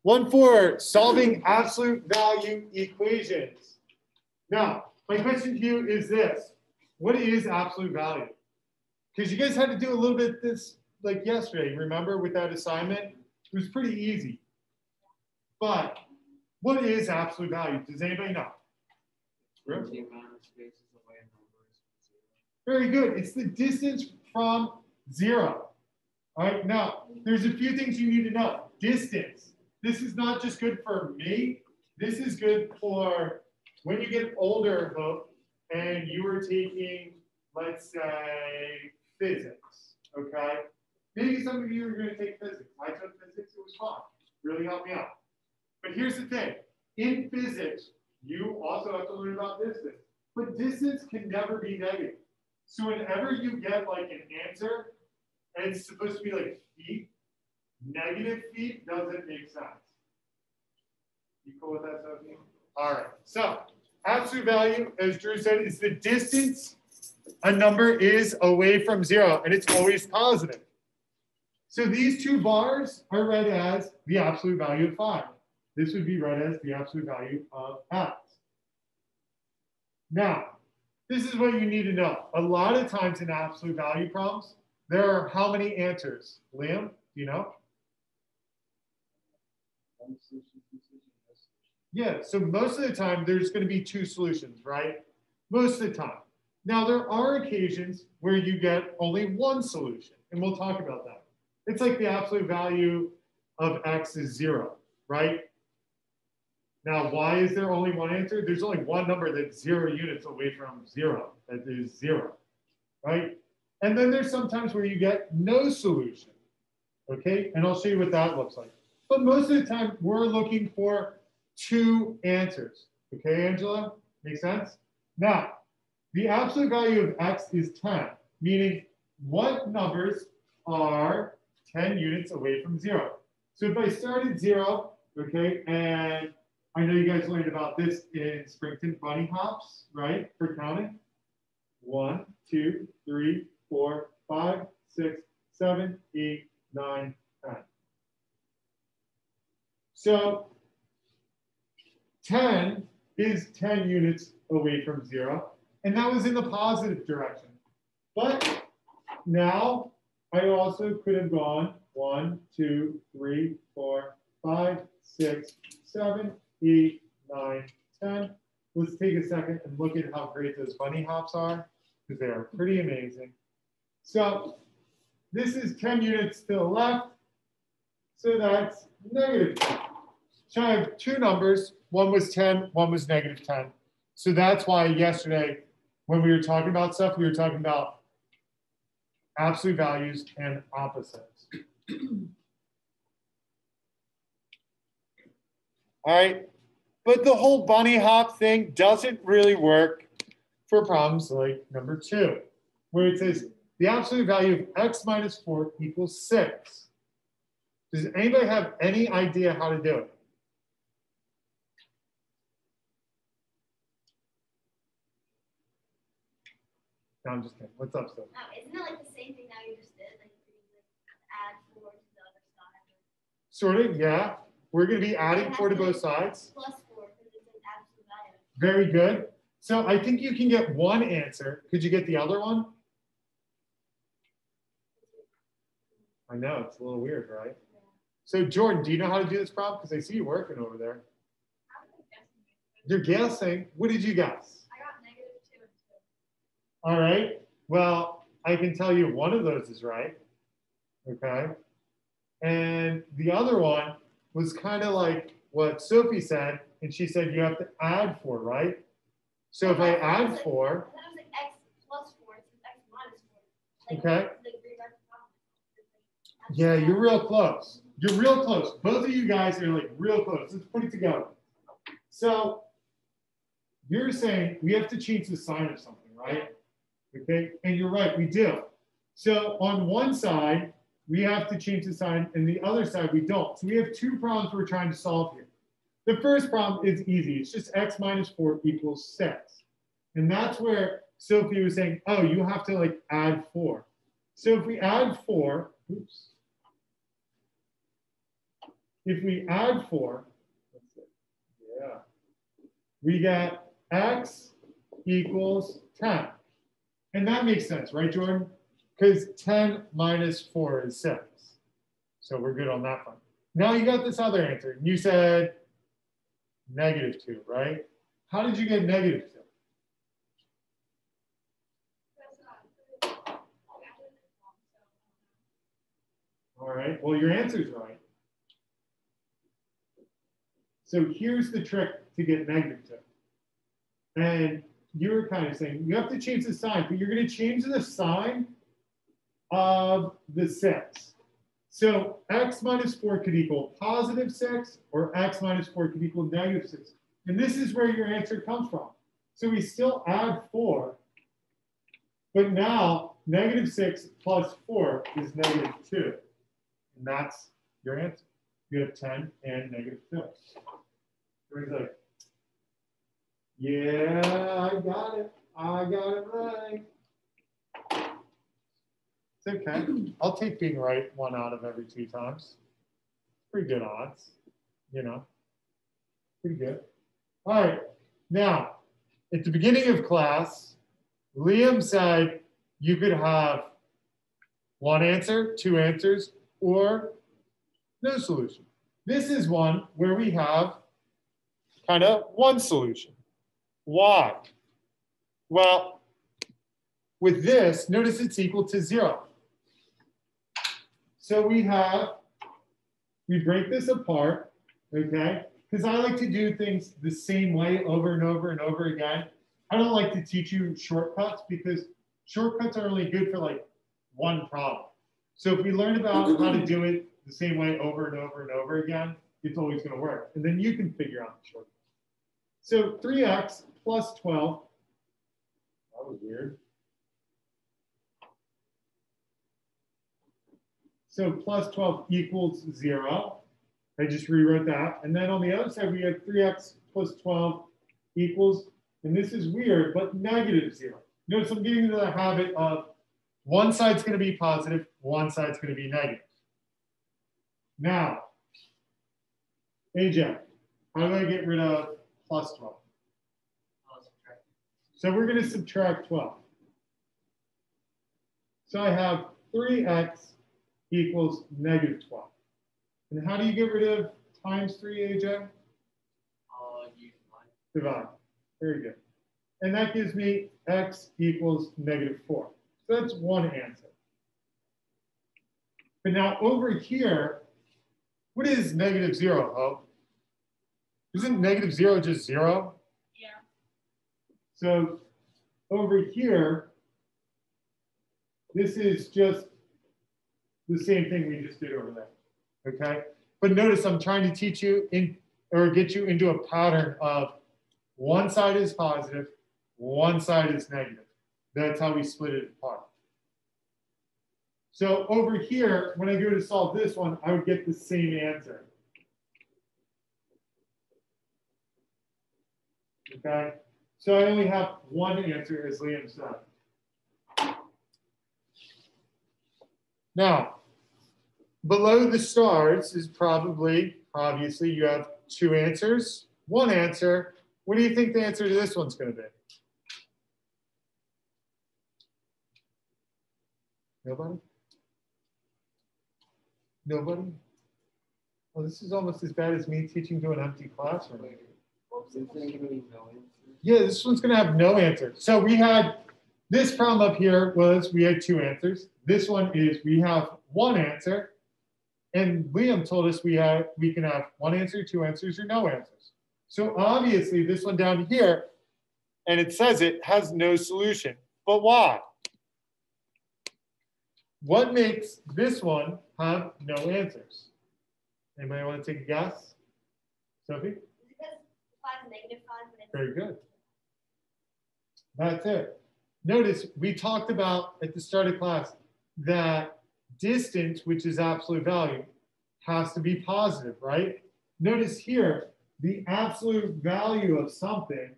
1-4, solving absolute value equations. Now, my question to you is this. What is absolute value? Because you guys had to do a little bit this like yesterday, remember, with that assignment? It was pretty easy. But what is absolute value? Does anybody know? Really? Very good. It's the distance from 0. All right, now, there's a few things you need to know. Distance. This is not just good for me. This is good for when you get older, Hope, and you are taking, let's say, physics, okay? Maybe some of you are going to take physics. I took physics. It was fun. Really helped me out. But here's the thing. In physics, you also have to learn about distance. But distance can never be negative. So whenever you get like an answer, and it's supposed to be like feet, negative feet doesn't make sense. You cool with that, Sophie? All right. So absolute value, as Drew said, is the distance a number is away from 0, and it's always positive. So these two bars are read as the absolute value of 5. This would be read as the absolute value of x. Now, this is what you need to know. A lot of times in absolute value problems, there are how many answers? Liam, do you know? Yeah, so most of the time there's going to be 2 solutions, right? Most of the time. Now, there are occasions where you get only 1 solution, and we'll talk about that. It's like the absolute value of x is 0, right? Now, why is there only 1 answer? There's only one number that's 0 units away from 0. That is 0, right? And then there's sometimes where you get no solution, okay? And I'll show you what that looks like. But most of the time, we're looking for 2 answers. Okay, Angela? Make sense? Now, the absolute value of x is 10, meaning what numbers are 10 units away from 0? So if I start at 0, okay, and I know you guys learned about this in Springton bunny hops, right, for counting. 1, 2, 3, 4, 5, 6, 7, 8, 9, 10. So 10 is 10 units away from 0, and that was in the positive direction. But now I also could have gone 1, 2, 3, 4, 5, 6, 7, 8, 9, 10. Let's take a second and look at how great those bunny hops are, because they are pretty amazing. So this is 10 units to the left, so that's negative 10. So I have 2 numbers. One was 10, one was negative 10. So that's why yesterday, when we were talking about stuff, we were talking about absolute values and opposites. All right, but the whole bunny hop thing doesn't really work for problems like number 2, where it says the absolute value of x minus 4 equals 6. Does anybody have any idea how to do it? No, I'm just kidding. What's up, Steph? Isn't it like the same thing that you just did? Like add 4 to the other side? Sort of, yeah. We're going to be adding 4 to both sides. Plus 4, because it's an absolute value. Very good. So I think you can get one answer. Could you get the other one? I know, it's a little weird, right? Yeah. So Jordan, do you know how to do this problem? Because I see you working over there. You're guessing. What did you guess? I got negative 2 and 2. All right. Well, I can tell you one of those is right. Okay. And the other one was kind of like what Sophie said, and she said you have to add 4, right? So if I add 4. I thought it was like x plus 4, it's x minus 4. Like, okay. Yeah, you're real close. You're real close. Both of you guys are like real close. Let's put it together. So you're saying we have to change the sign of something, right? Okay, and you're right, we do. So on one side, we have to change the sign, and the other side we don't. So we have 2 problems we're trying to solve here. The first problem is easy. It's just x minus 4 equals 6. And that's where Sophie was saying, oh, you have to like add 4. So if we add 4, oops. if we add 4, let's see, yeah, we get x equals 10. And that makes sense, right, Jordan? Because 10 minus 4 is 6. So we're good on that one. Now you got this other answer. You said -2, right? How did you get -2? All right, well, your answer's right. So here's the trick to get -2. And you were kind of saying you have to change the sign, but you're going to change the sign of the 6. So x minus 4 could equal +6, or x minus 4 could equal -6. And this is where your answer comes from. So we still add 4, but now -6 plus 4 is -2. And that's your answer. You have 10 and -2. So he's like, yeah, I got it. I got it right. It's okay. I'll take being right 1 out of every 2 times. Pretty good odds, you know. Pretty good. All right. Now, at the beginning of class, Liam said you could have 1 answer, 2 answers, or no solution. This is one where we have kind of 1 solution. Why? Well, with this, notice it's equal to 0. So we break this apart, okay? Because I like to do things the same way over and over and over again. I don't like to teach you shortcuts because shortcuts are only good for like 1 problem. So if we learn about how to do it the same way over and over and over again, it's always going to work. And then you can figure out the shortcut. So 3x plus 12, that was weird. So plus 12 equals 0. I just rewrote that. And then on the other side, we have 3x plus 12 equals, and this is weird, but -0. Notice I'm getting into the habit of one side's going to be positive, one side's going to be negative. Now, AJ, how do I get rid of plus 12? So we're going to subtract 12. So I have 3x equals -12. And how do you get rid of times 3, AJ? Divide. Very good. And that gives me x equals -4. So that's 1 answer. But now over here, what is -0, Hope? Isn't -0 just 0? Yeah. So over here, this is just the same thing we just did over there, okay? But notice I'm trying to teach you or get you into a pattern of one side is positive, one side is negative. That's how we split it apart. So over here, when I go to solve this one, I would get the same answer. Okay? So I only have 1 answer, as Liam said. Now, below the stars is probably, obviously, you have 2 answers, 1 answer. What do you think the answer to this one's going to be? Nobody? Nobody? Well, this is almost as bad as me teaching to an empty classroom. Yeah, this one's going to have no answer. So we had this problem up here was we had 2 answers. This one is we have 1 answer. And Liam told us we can have 1 answer, 2 answers, or no answers. So obviously this one down here, and it says it has no solution. But why? What makes this one have no answers? Anybody want to take a guess? Sophie? Is it because 5 is -5, but it's Very good. That's it. Notice we talked about at the start of class that distance, which is absolute value, has to be positive, right? Notice here, the absolute value of something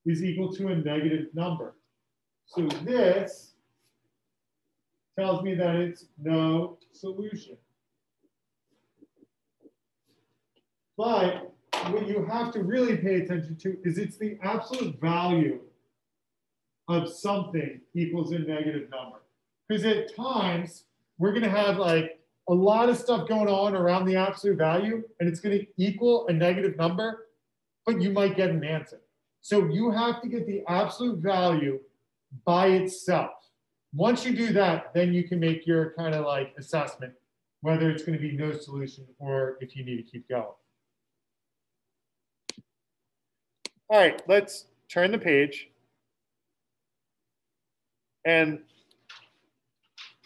is equal to a negative number. So this tells me that it's no solution. But what you have to really pay attention to is it's the absolute value of something equals a negative number. Because at times, we're going to have like a lot of stuff going on around the absolute value, and it's going to equal a negative number, but you might get an answer. So you have to get the absolute value by itself. Once you do that, then you can make your kind of like assessment, whether it's going to be no solution or if you need to keep going. All right, let's turn the page. And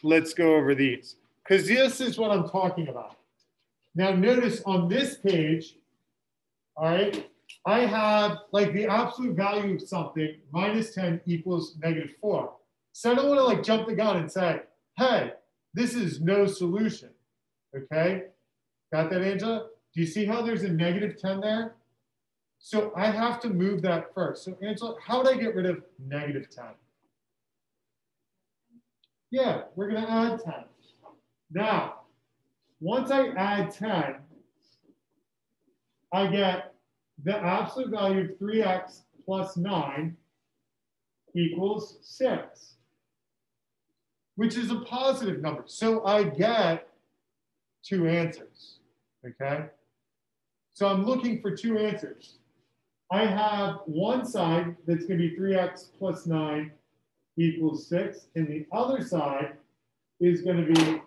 let's go over these, because this is what I'm talking about. Now notice on this page, all right, I have like the absolute value of something, minus 10 equals negative 4. So I don't want to like jump the gun and say, hey, this is no solution, okay? Got that, Angela? Do you see how there's a negative 10 there? So I have to move that first. So Angela, how would I get rid of negative 10? Yeah, we're going to add 10. Now, once I add 10, I get the absolute value of 3x plus 9 equals 6, which is a positive number. So I get 2 answers, okay? So I'm looking for 2 answers. I have one side that's going to be 3x plus 9 equals 6, and the other side is going to be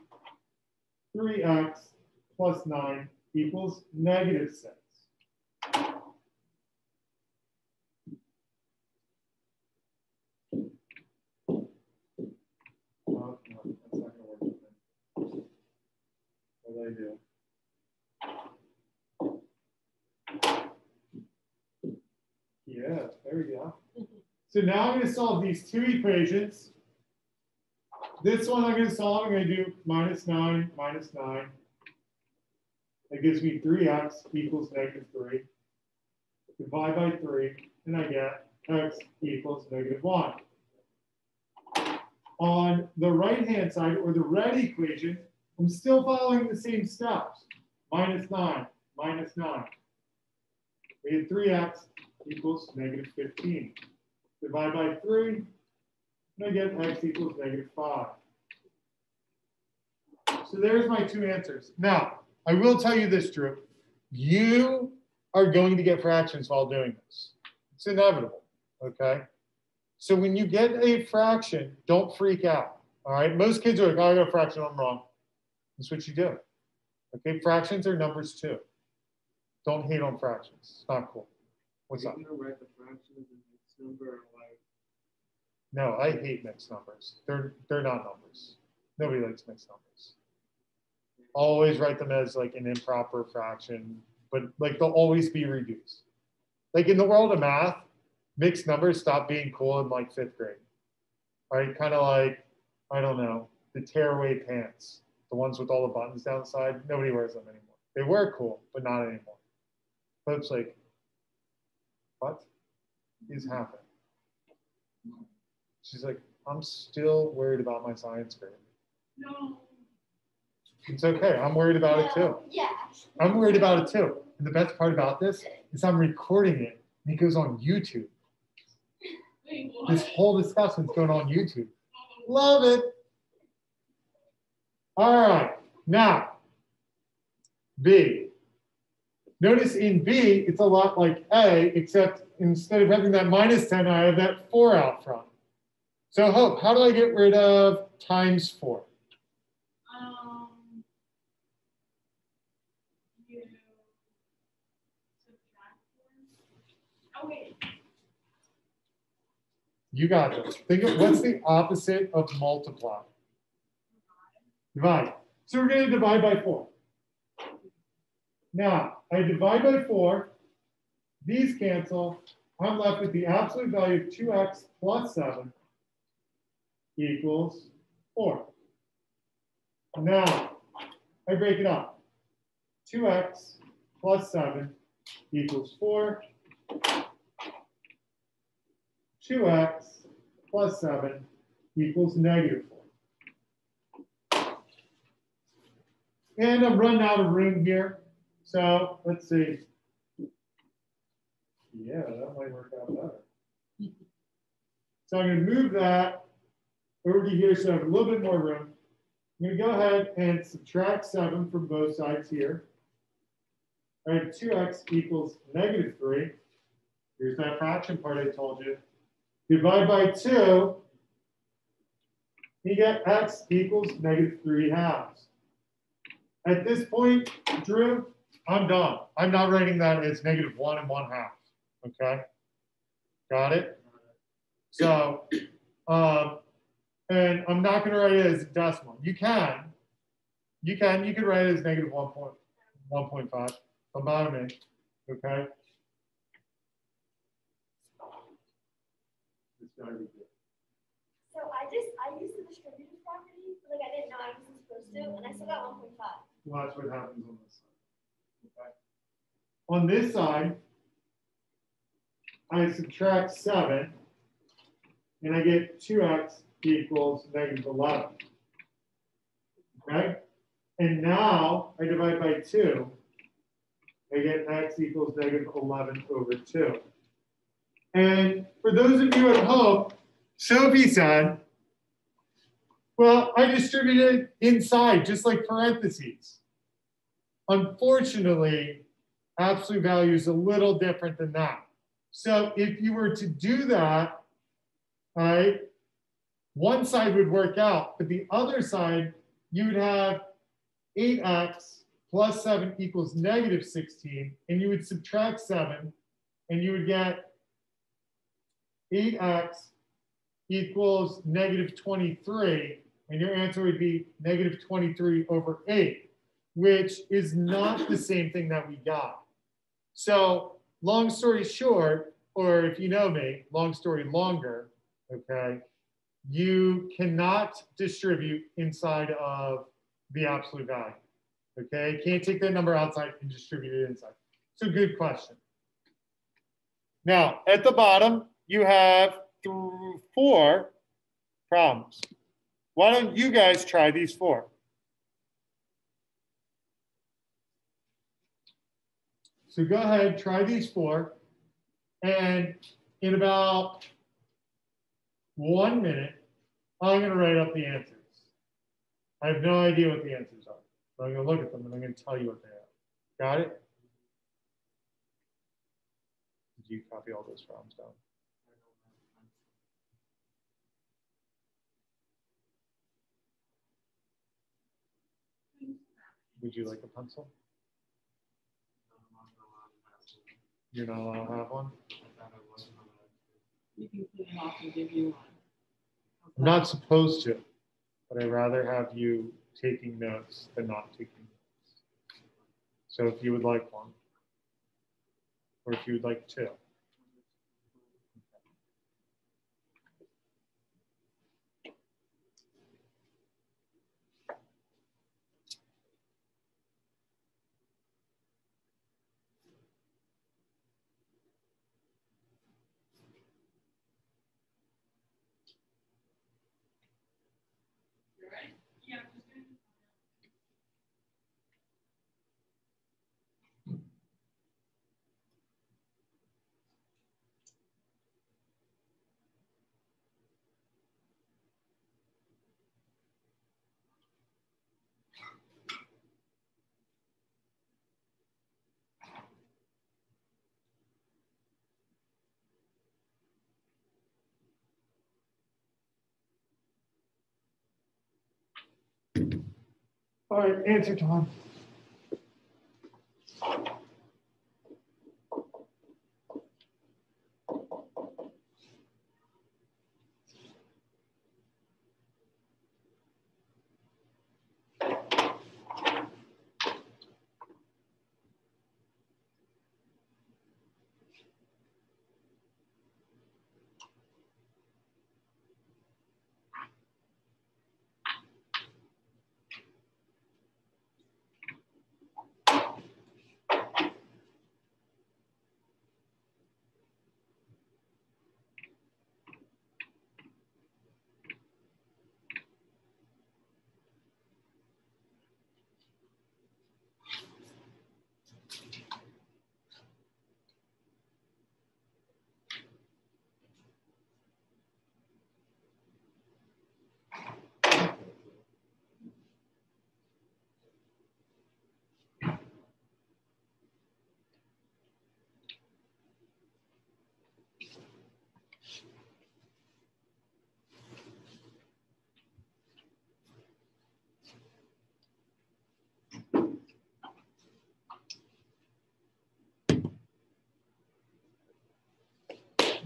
3x plus 9 equals negative 6. Oh, no, that's not going to work. What do I do? Yeah, there we go. So now I'm going to solve these 2 equations. This one I'm going to solve, I'm going to do minus 9, minus 9. That gives me 3x equals negative 3. Divide by 3, and I get x equals negative 1. On the right-hand side, or the red equation, I'm still following the same steps. Minus 9, minus 9. We get 3x equals negative 15. Divide by 3, and I get x equals negative 5. So there's my 2 answers. Now, I will tell you this, Drew. You are going to get fractions while doing this. It's inevitable, okay? So when you get a fraction, don't freak out, all right? Most kids are like, oh, I got a fraction, I'm wrong. That's what you do, okay? Fractions are numbers too. Don't hate on fractions. It's not cool. What's up? You're going to write the fractions in mixed number, like... No, I hate mixed numbers. They're not numbers. Nobody likes mixed numbers. Always write them as like an improper fraction, but like they'll always be reduced. Like in the world of math, mixed numbers stop being cool in like 5th grade. Right? Kind of like, I don't know, the tearaway pants, the ones with all the buttons down the side. Nobody wears them anymore. They were cool, but not anymore. Folks like, what is happening? She's like, I'm still worried about my science grade. No. It's okay. I'm worried about it too. Yeah. I'm worried about it too. And the best part about this is I'm recording it and it goes on YouTube. This whole discussion is going on YouTube. Love it. All right. Now, B. Notice in B, it's a lot like A, except instead of having that minus 10, I have that 4 out front. So Hope, how do I get rid of times 4? You subtract 4. Oh, wait. You got this. Think of what's the opposite of multiply? Divide. So we're going to divide by 4. Now, I divide by 4. These cancel. I'm left with the absolute value of 2x plus 7 equals 4. Now, I break it up. 2x plus 7 equals 4. 2x plus 7 equals negative 4. And I'm running out of room here. So let's see. Yeah, that might work out better. So I'm going to move that over to here so I have a little bit more room. I'm going to go ahead and subtract 7 from both sides here. I have 2x equals -3. Here's that fraction part I told you. Divide by 2, you get x equals -3/2. At this point, Drew, I'm done. I'm not writing that as -1 1/2. Okay? Got it? So, and I'm not going to write it as a decimal. You can write it as -1.5. Don't bother me. Okay? It's gotta be good. So I used the distributive property, but like I didn't know I wasn't supposed to, and I still got 1.5. Well, that's what happens on this side. Okay. On this side, I subtract 7, and I get 2x equals -11. Okay? And now I divide by 2. I get x equals -11/2. And for those of you at home, Sophie said, well, I distributed inside, just like parentheses. Unfortunately, absolute value is a little different than that. So if you were to do that, right, one side would work out, but the other side, you would have 8x plus 7 equals -16, and you would subtract 7, and you would get 8x equals -23, and your answer would be -23/8, which is not the same thing that we got. So long story short, or if you know me, long story longer, okay, you cannot distribute inside of the absolute value. Okay, can't take that number outside and distribute it inside. It's a good question. Now, at the bottom, you have 4 problems. Why don't you guys try these 4? So go ahead, try these 4. And in about 1 minute, I'm going to write up the answers. I have no idea what the answers are. So I'm going to look at them and I'm going to tell you what they are. Got it? Did you copy all those problems down? Would you like a pencil? You're not allowed to have one? You can clean them off and give you one. I'm not supposed to, but I'd rather have you taking notes than not taking notes. So if you would like one, or if you would like 2. All right, answer time.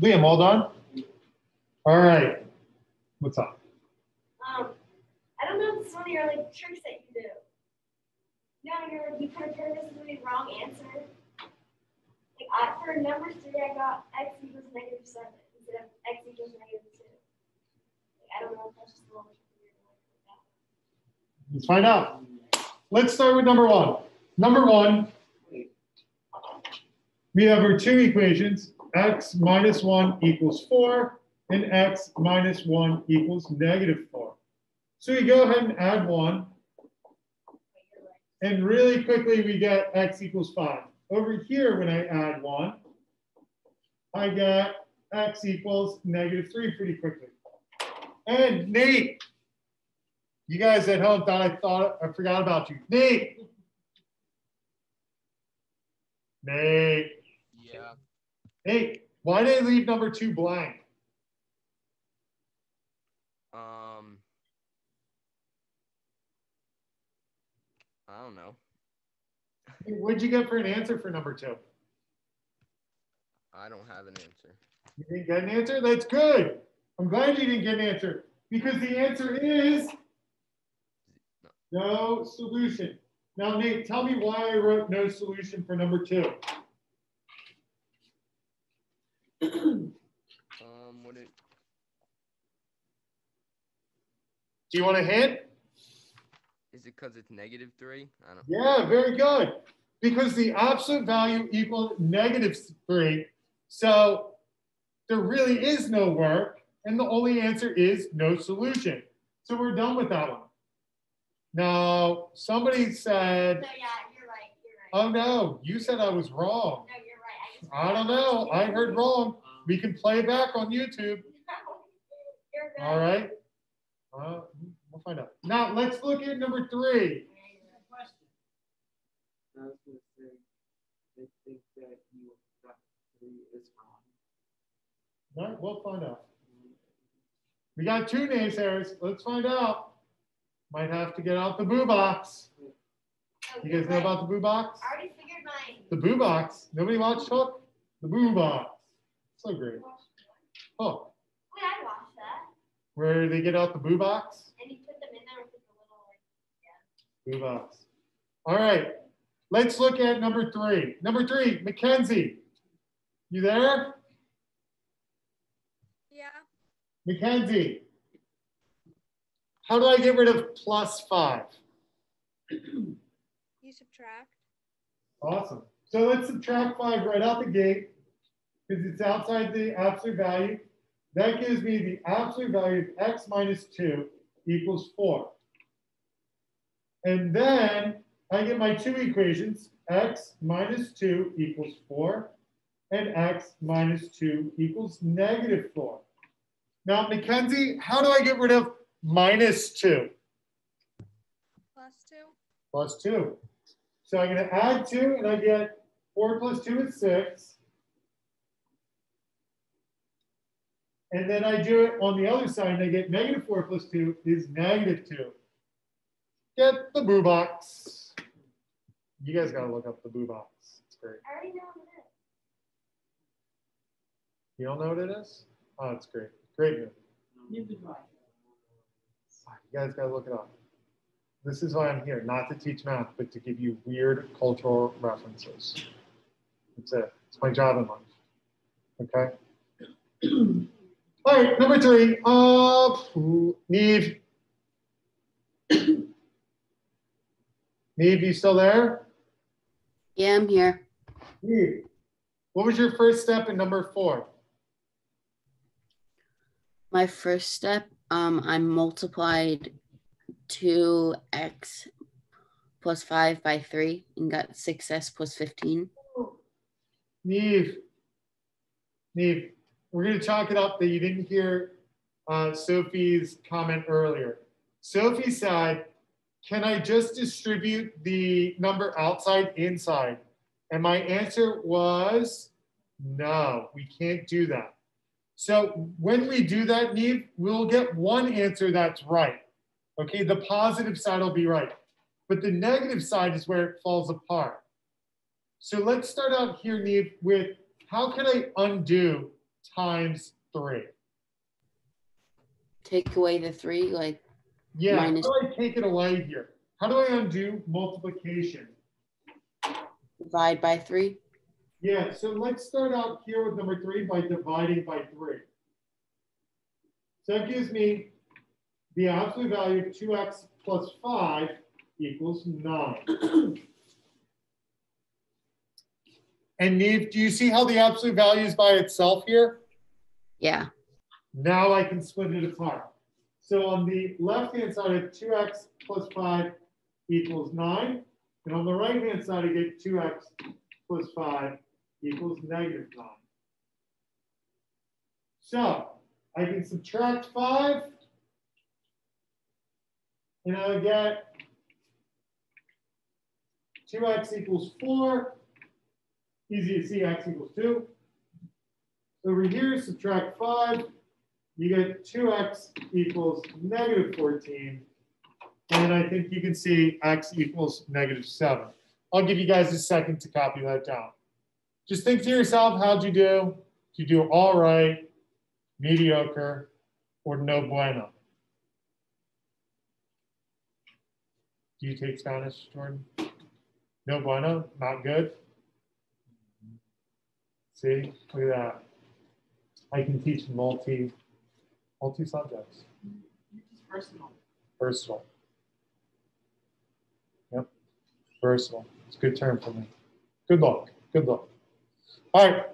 Liam, all done? All right. What's up? I don't know if this is one of your like tricks that you do. You know, you put a purpose in the wrong answer. Like for number 3, I got x equals -7 instead of x equals -2. Like, I don't know if that's just a little bit weird. Let's find out. Let's start with number 1. Number 1, we have our 2 equations, x minus 1 equals 4, and x minus 1 equals -4. So we go ahead and add 1. And really quickly, we get x equals 5. Over here, when I add 1, I get x equals -3 pretty quickly. And Nate, you guys at home thought I forgot about you. Nate. Nate. Yeah. Nate, why did I leave number 2 blank? I don't know. What'd you get for an answer for number 2? I don't have an answer. You didn't get an answer? That's good. I'm glad you didn't get an answer because the answer is no solution. Now, Nate, tell me why I wrote no solution for number 2. Do you want a hint? Is it because it's -3? I don't. Yeah, very good. Because the absolute value equals -3. So there really is no work. And the only answer is no solution. So we're done with that one. Now, somebody said. No, yeah, you're right. Oh, no, you said I was wrong. No, you're right. I don't know. I heard wrong. We can play it back on YouTube. You're right. All right. We'll find out. Now, let's look at number 3. I was going to say, they think that you got 3 is wrong. All right, we'll find out. We got 2 naysayers. Let's find out. Might have to get out the boo box. You guys know about the boo box? I already figured mine. The boo box. Nobody watched Hook? The boo box. So great. Hook. Wait, I watched that. Where they get out the boo box? And you put them in there with the little, like, yeah. Boo box. All right. Let's look at number 3. Number 3, Mackenzie. You there? Yeah. Mackenzie. How do I get rid of +5? You subtract. Awesome. So let's subtract 5 right out the gate because it's outside the absolute value. That gives me the absolute value of x minus 2 equals 4. And then I get my 2 equations, x minus 2 equals 4, and x minus 2 equals -4. Now, Mackenzie, how do I get rid of -2? +2. +2. So I'm going to add 2, and I get 4 plus 2 is 6. And then I do it on the other side, and I get -4 plus 2 is -2. Get the boo box. You guys got to look up the boo box. It's great. I already know what it is. You don't know what it is? Oh, it's great. Great movie. You guys got to look it up. This is why I'm here, not to teach math, but to give you weird cultural references. That's it. It's my job in life. Okay? All right, number 3. Neve. Neve, you still there? Yeah, I'm here. Neve, what was your first step in number 4? My first step, I multiplied 2x plus 5 by 3 and got 6s plus 15. Neve, we're going to chalk it up that you didn't hear Sophie's comment earlier. Sophie said, can I just distribute the number outside inside? And my answer was no, we can't do that. So when we do that, Neve, we'll get one answer that's right. Okay, the positive side will be right. But the negative side is where it falls apart. So let's start out here, Neve, with how can I undo times 3. Take away the 3, like Yeah, minus. how do I take it away here? How do I undo multiplication? Divide by 3. Yeah, so let's start out here with number 3 by dividing by 3. So that gives me the absolute value of 2x plus 5 equals 9. And Neve, do you see how the absolute value is by itself here? Yeah. Now I can split it apart. So on the left-hand side, I have 2x plus 5 equals 9. And on the right-hand side, I get 2x plus 5 equals negative 9. So I can subtract 5, and I'll get 2x equals 4. Easy to see, x equals 2. Over here, subtract 5. You get 2x equals negative 14. And I think you can see x equals negative 7. I'll give you guys a second to copy that down. Just think to yourself, how'd you do? Did you do all right, mediocre, or no bueno? Do you take Spanish, Jordan? No bueno, not good? See, look at that. I can teach multi subjects. It's personal. Versatile. Yep, versatile. It's a good term for me. Good luck. Good luck. All right.